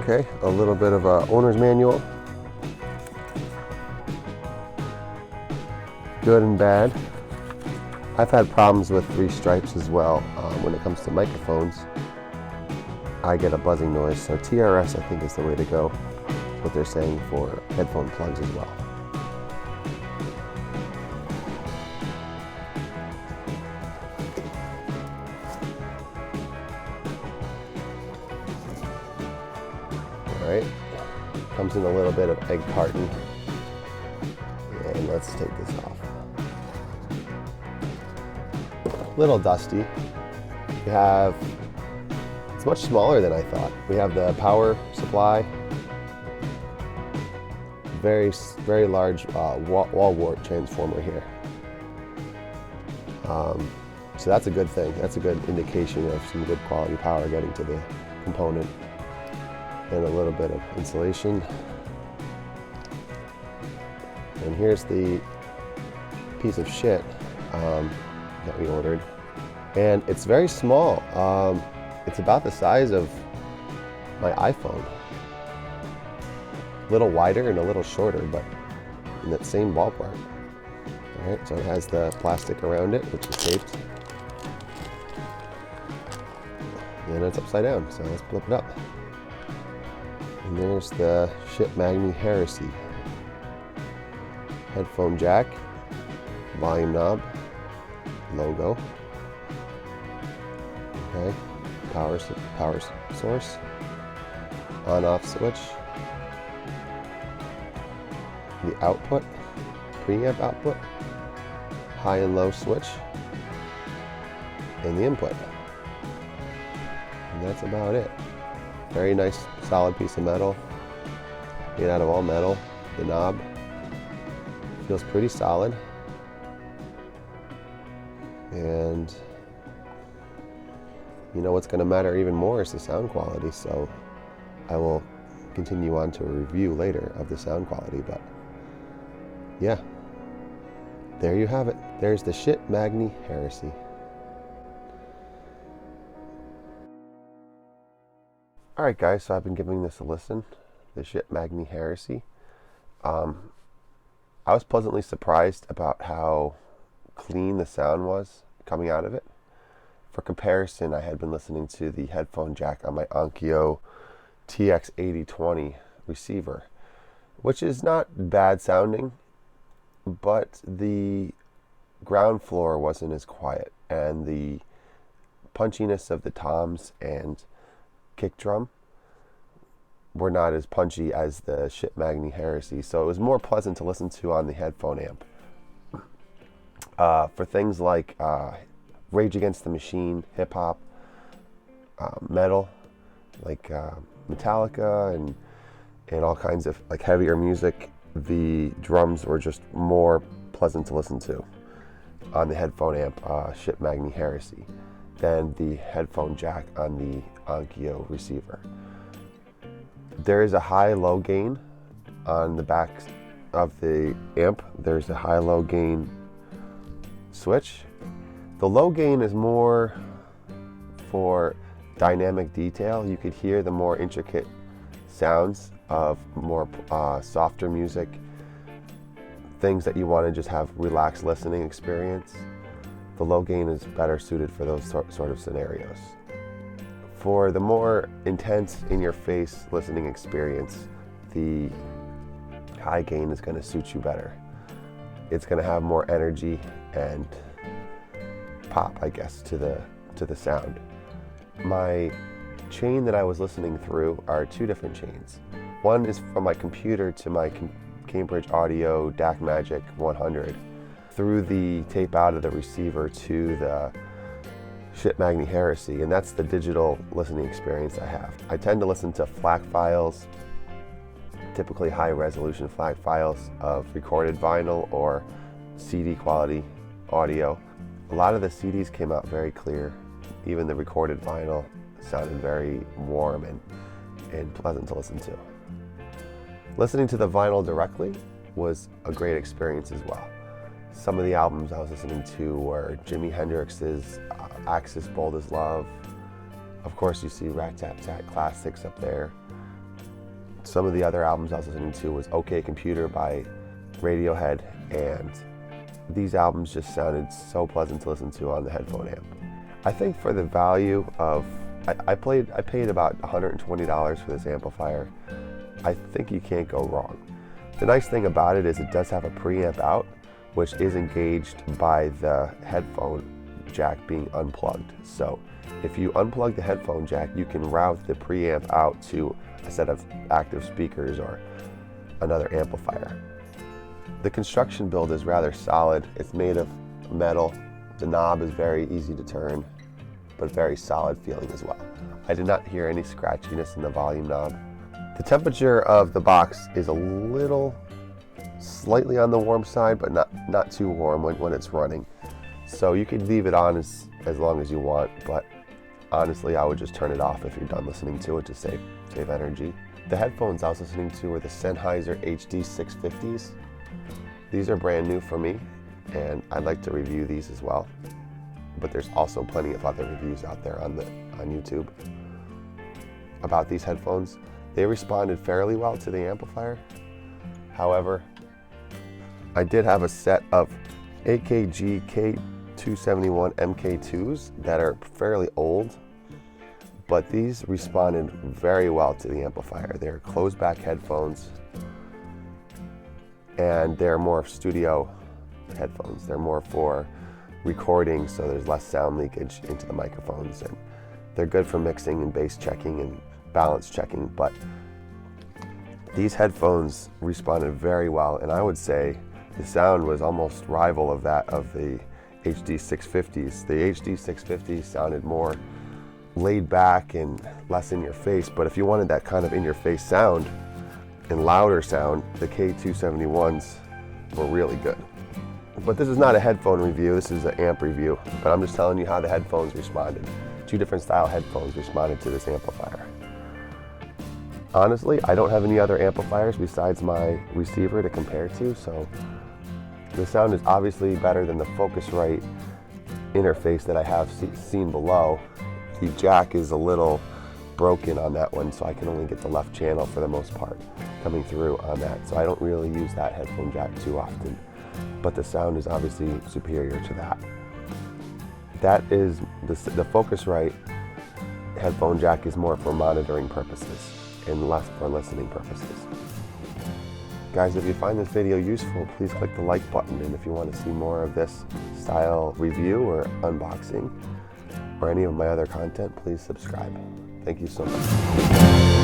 Okay, a little bit of a owner's manual. Good and bad. I've had problems with 3 stripes as well. When it comes to microphones, I get a buzzing noise, so TRS I think is the way to go. That's what they're saying for headphone plugs as well. Alright, comes in a little bit of egg carton. And let's take this off. Little dusty. We have, it's much smaller than I thought. We have the power supply, very large wall wart transformer here. So that's a good thing. That's a good indication of some good quality power getting to the component. And a little bit of insulation. And here's the piece of shit that we ordered. And it's very small. It's about the size of my iPhone. A little wider and a little shorter, but in that same ballpark. All right, so it has the plastic around it, which is taped. And it's upside down, so let's flip it up. And there's the Schiit Magni Heresy. Headphone jack, volume knob, logo. Okay, power source, on-off switch. The output, preamp output, high and low switch, and the input. And that's about it. Very nice, solid piece of metal, made out of all metal. The knob feels pretty solid, and you know what's going to matter even more is the sound quality. So I will continue on to a review later of the sound quality, but yeah, there you have it. There's the Schiit Magni Heresy. Alright guys, so I've been giving this a listen, the Schiit Magni Heresy. I was pleasantly surprised about how clean the sound was coming out of it. For comparison, I had been listening to the headphone jack on my Onkyo TX8020 receiver, which is not bad sounding, but the ground floor wasn't as quiet, and the punchiness of the toms and kick drum were not as punchy as the Schiit Magni Heresy, so it was more pleasant to listen to on the headphone amp. For things like Rage Against the Machine, hip hop, metal, like Metallica and all kinds of like heavier music, the drums were just more pleasant to listen to on the headphone amp Schiit Magni Heresy than the headphone jack on the Onkyo receiver. There is a high-low gain on the back of the amp. There's a high-low gain switch. The low gain is more for dynamic detail. You could hear the more intricate sounds of more softer music, things that you want to just have relaxed listening experience. The low gain is better suited for those sort of scenarios. For the more intense, in-your-face listening experience, the high gain is going to suit you better. It's going to have more energy and pop, I guess, to the sound. My chain that I was listening through are 2 different chains. One is from my computer to my Cambridge Audio DACMagic 100 through the tape out of the receiver to the Schiit Magni Heresy, and that's the digital listening experience I have. I tend to listen to FLAC files, typically high resolution FLAC files of recorded vinyl or CD quality audio. A lot of the CDs came out very clear. Even the recorded vinyl sounded very warm and pleasant to listen to. Listening to the vinyl directly was a great experience as well. Some of the albums I was listening to were Jimi Hendrix's Axis Bold as Love. Of course, you see Rat Tat Tat classics up there. Some of the other albums I was listening to was OK Computer by Radiohead, and these albums just sounded so pleasant to listen to on the headphone amp. I think for the value of, I paid about $120 for this amplifier. I think you can't go wrong. The nice thing about it is it does have a preamp out, which is engaged by the headphone jack being unplugged. So if you unplug the headphone jack, you can route the preamp out to a set of active speakers or another amplifier. The construction build is rather solid. It's made of metal. The knob is very easy to turn, but very solid feeling as well. I did not hear any scratchiness in the volume knob. The temperature of the box is a little slightly on the warm side, but not too warm when it's running. So you can leave it on as long as you want, but honestly, I would just turn it off if you're done listening to it to save energy. The headphones I was listening to were the Sennheiser HD 650s. These are brand new for me, and I'd like to review these as well. But there's also plenty of other reviews out there on YouTube about these headphones. They responded fairly well to the amplifier. However, I did have a set of AKG K271 MK2s that are fairly old, but these responded very well to the amplifier. They're closed back headphones, and they're more studio headphones. They're more for recording, so there's less sound leakage into the microphones, and they're good for mixing and bass checking and balance checking. But these headphones responded very well, and I would say the sound was almost rival of that of the HD 650s. The HD 650s sounded more laid back and less in your face, but if you wanted that kind of in your face sound and louder sound, the K271s were really good. But this is not a headphone review, this is an amp review, but I'm just telling you how the headphones responded. Two different style headphones responded to this amplifier. Honestly, I don't have any other amplifiers besides my receiver to compare to, so the sound is obviously better than the Focusrite interface that I have seen below. The jack is a little broken on that one, so I can only get the left channel for the most part coming through on that, so I don't really use that headphone jack too often. But the sound is obviously superior to that. That is, the Focusrite headphone jack is more for monitoring purposes and less for listening purposes. Guys, if you find this video useful, please click the like button, and if you want to see more of this style review or unboxing or any of my other content, please subscribe. Thank you so much.